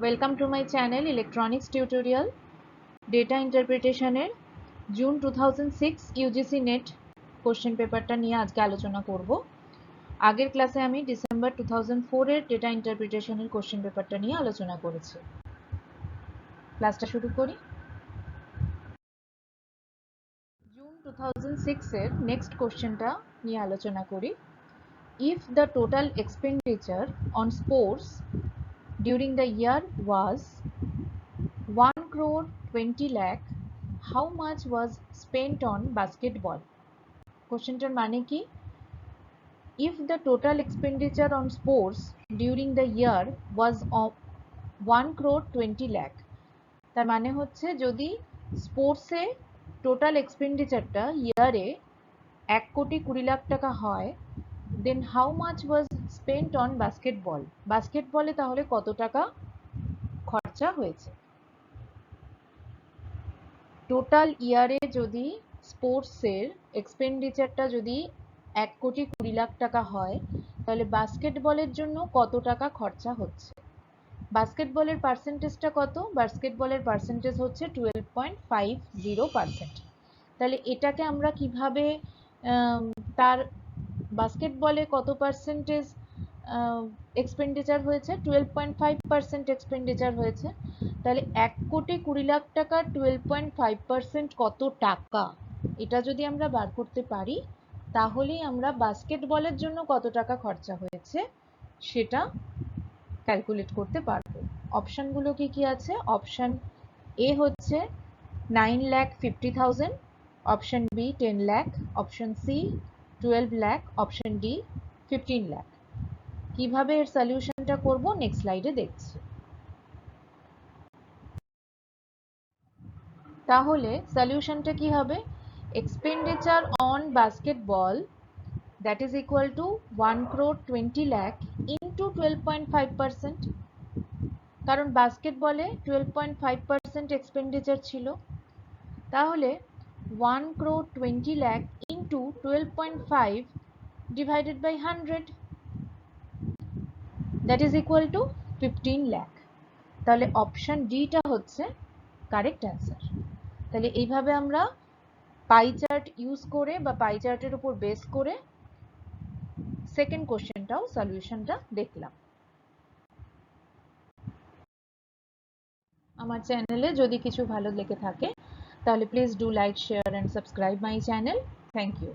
Welcome to my channel Electronics Tutorial. Data Interpretation এর June 2006 UGC NET question পেপারটা নিয়ে আজকে আলোচনা করব। আগের ক্লাসে আমি ডিসেম্বর 2004 এর ডেটা ইন্টারপ্রিটেশন এর কোশ্চেন পেপারটা নিয়ে আলোচনা করেছি। ক্লাসটা শুরু করি। জুন 2006 এর নেক্সট কোশ্চেনটা নিয়ে আলোচনা করি। If the total expenditure on sports during the year was 1 crore 20 lakh, how much was spent on basketball? কোশ্চেনটার মানে কি? If the total expenditure on sports during the year was 1 crore 20 lakh, তার মানে হচ্ছে যদি স্পোর্টসে টোটাল এক্সপেন্ডিচারটা ইয়ারে 1 কোটি 20 লাখ টাকা হয়, then how much was spent on basketball? বাস্কেটবলে তাহলে কত টাকা খরচা হয়েছে? টোটাল ইয়ারে যদি স্পোর্টসের এক্সপেন্ডিচারটা যদি 1 কোটি 20 লাখ টাকা হয়, তাহলে বাস্কেটবলের জন্য কত টাকা খরচা হচ্ছে? বাস্কেটবলের পার্সেন্টেজটা কত? বাস্কেটবলের পার্সেন্টেজ হচ্ছে 12.50%। তাহলে এটাকে আমরা কিভাবে তার বাস্কেটবলে কত পার্সেন্টেজ এক্সপেন্ডিচার হয়েছে? 12.5% এক্সপেন্ডিচার হয়েছে। তাহলে 1 কোটি 20 লাখ টাকা 12.5% কত টাকা, এটা যদি আমরা বার করতে পারি তাহলেই আমরা বাস্কেটবলের জন্য কত টাকা খরচা হয়েছে সেটা ক্যালকুলেট করতে পারবো। অপশনগুলো কি কি আছে? অপশন এ হচ্ছে 9,50,000, option B 10 lakh, option C 12 lakh, option D 15 lakh. কিভাবে এর সলিউশনটা করব নেক্সট স্লাইডে দেখছি। তাহলে সলিউশনটা কি হবে? Expenditure on basketball that is equal two 1 crore 20 lakh into 12.5%, কারণ বাস্কেটবলে 12.5% এক্সপেন্ডিচার ছিল। তাহলে 1 crore 20 lakh into 12.5 divided by 100, that is equal to 15 lakh. তাহলে অপশন ডিটা হচ্ছে কারেক্ট অ্যান্সার। তাহলে এইভাবে আমরা পাই চার্ট ইউজ করে বা পাই চার্টের উপর বেস করে সেকেন্ড কোশ্চেনটাও সলিউশনটা দেখলাম। আমার চ্যানেলে যদি কিছু ভালো লেগে থাকে তাহলে please do like, share and subscribe my channel. Thank you.